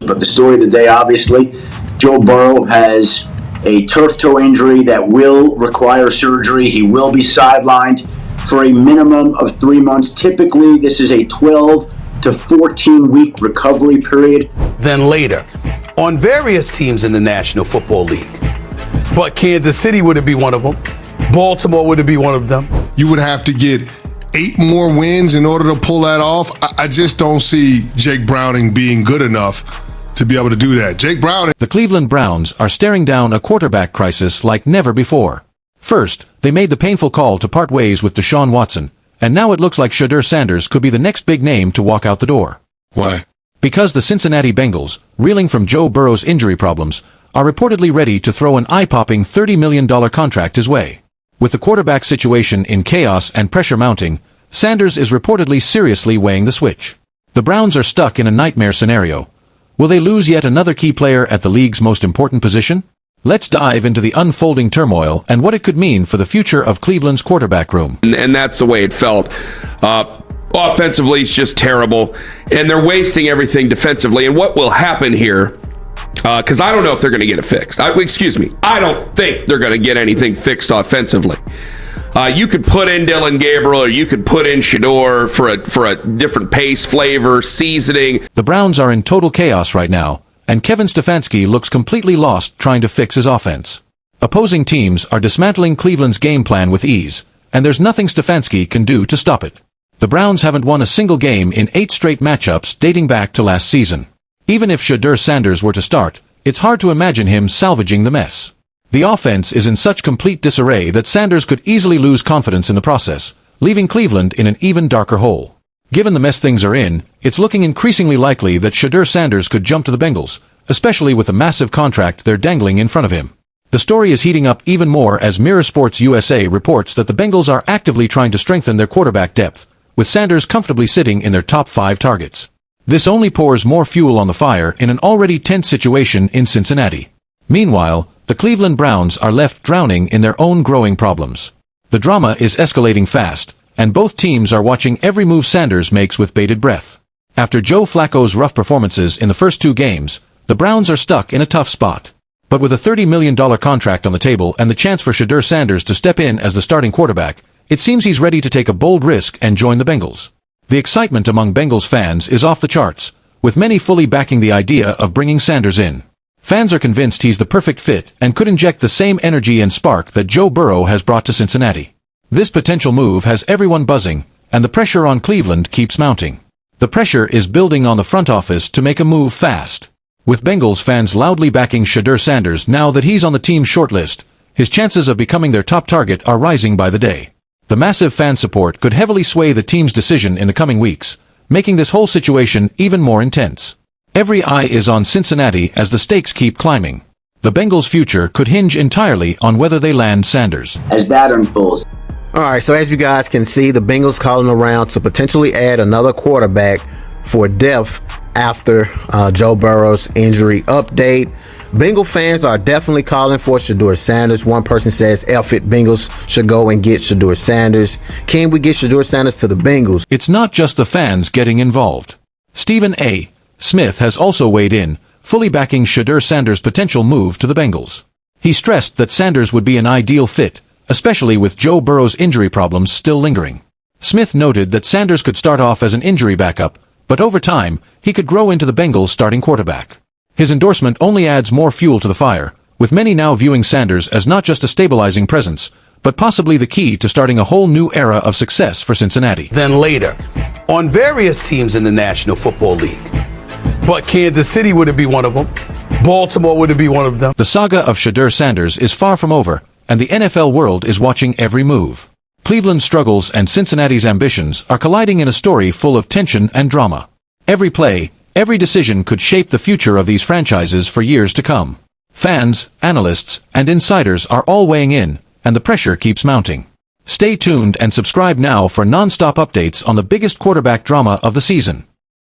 But the story of the day, obviously, Joe Burrow has a turf toe injury that will require surgery. He will be sidelined for a minimum of 3 months. Typically, this is a 12 to 14-week recovery period. Then later, on various teams in the National Football League. But Kansas City wouldn't be one of them. Baltimore wouldn't be one of them. You would have to get 8 more wins in order to pull that off. I just don't see Jake Browning being good enough to be able to do that. Jake Browning. The Cleveland Browns are staring down a quarterback crisis like never before. First, they made the painful call to part ways with Deshaun Watson, and now it looks like Shedeur Sanders could be the next big name to walk out the door. Why? Because the Cincinnati Bengals, reeling from Joe Burrow's injury problems, are reportedly ready to throw an eye-popping $30 million contract his way. With the quarterback situation in chaos and pressure mounting, Sanders is reportedly seriously weighing the switch. The Browns are stuck in a nightmare scenario. Will they lose yet another key player at the league's most important position? Let's dive into the unfolding turmoil and what it could mean for the future of Cleveland's quarterback room. And that's the way it felt. Offensively, it's just terrible. And they're wasting everything defensively. And what will happen here, because I don't know if they're going to get it fixed. I don't think they're going to get anything fixed offensively. You could put in Dylan Gabriel, or you could put in Shedeur for a different pace, flavor, seasoning. The Browns are in total chaos right now, and Kevin Stefanski looks completely lost trying to fix his offense. Opposing teams are dismantling Cleveland's game plan with ease, and there's nothing Stefanski can do to stop it. The Browns haven't won a single game in 8 straight matchups dating back to last season. Even if Shedeur Sanders were to start, it's hard to imagine him salvaging the mess. The offense is in such complete disarray that Sanders could easily lose confidence in the process, leaving Cleveland in an even darker hole. Given the mess things are in, it's looking increasingly likely that Shedeur Sanders could jump to the Bengals, especially with the massive contract they're dangling in front of him. The story is heating up even more as Mirror Sports USA reports that the Bengals are actively trying to strengthen their quarterback depth, with Sanders comfortably sitting in their top 5 targets. This only pours more fuel on the fire in an already tense situation in Cincinnati. Meanwhile, the Cleveland Browns are left drowning in their own growing problems. The drama is escalating fast, and both teams are watching every move Sanders makes with bated breath. After Joe Flacco's rough performances in the first 2 games, the Browns are stuck in a tough spot. But with a $30 million contract on the table and the chance for Shedeur Sanders to step in as the starting quarterback, it seems he's ready to take a bold risk and join the Bengals. The excitement among Bengals fans is off the charts, with many fully backing the idea of bringing Sanders in. Fans are convinced he's the perfect fit and could inject the same energy and spark that Joe Burrow has brought to Cincinnati. This potential move has everyone buzzing, and the pressure on Cleveland keeps mounting. The pressure is building on the front office to make a move fast. With Bengals fans loudly backing Shedeur Sanders now that he's on the team's shortlist, his chances of becoming their top target are rising by the day. The massive fan support could heavily sway the team's decision in the coming weeks, making this whole situation even more intense. Every eye is on Cincinnati as the stakes keep climbing. The Bengals' future could hinge entirely on whether they land Sanders. As that unfolds. All right, so as you guys can see, the Bengals calling around to potentially add another quarterback for depth after Joe Burrow's injury update. Bengal fans are definitely calling for Shedeur Sanders. One person says, F it, Bengals should go and get Shedeur Sanders. Can we get Shedeur Sanders to the Bengals? It's not just the fans getting involved. Stephen A. Smith has also weighed in, fully backing Shedeur Sanders' potential move to the Bengals. He stressed that Sanders would be an ideal fit, especially with Joe Burrow's injury problems still lingering. Smith noted that Sanders could start off as an injury backup, but over time, he could grow into the Bengals' starting quarterback. His endorsement only adds more fuel to the fire, with many now viewing Sanders as not just a stabilizing presence, but possibly the key to starting a whole new era of success for Cincinnati. Then later, on various teams in the National Football League. But Kansas City wouldn't be one of them. Baltimore wouldn't be one of them. The saga of Shedeur Sanders is far from over, and the NFL world is watching every move. Cleveland's struggles and Cincinnati's ambitions are colliding in a story full of tension and drama. Every play, every decision could shape the future of these franchises for years to come. Fans, analysts, and insiders are all weighing in, and the pressure keeps mounting. Stay tuned and subscribe now for non-stop updates on the biggest quarterback drama of the season.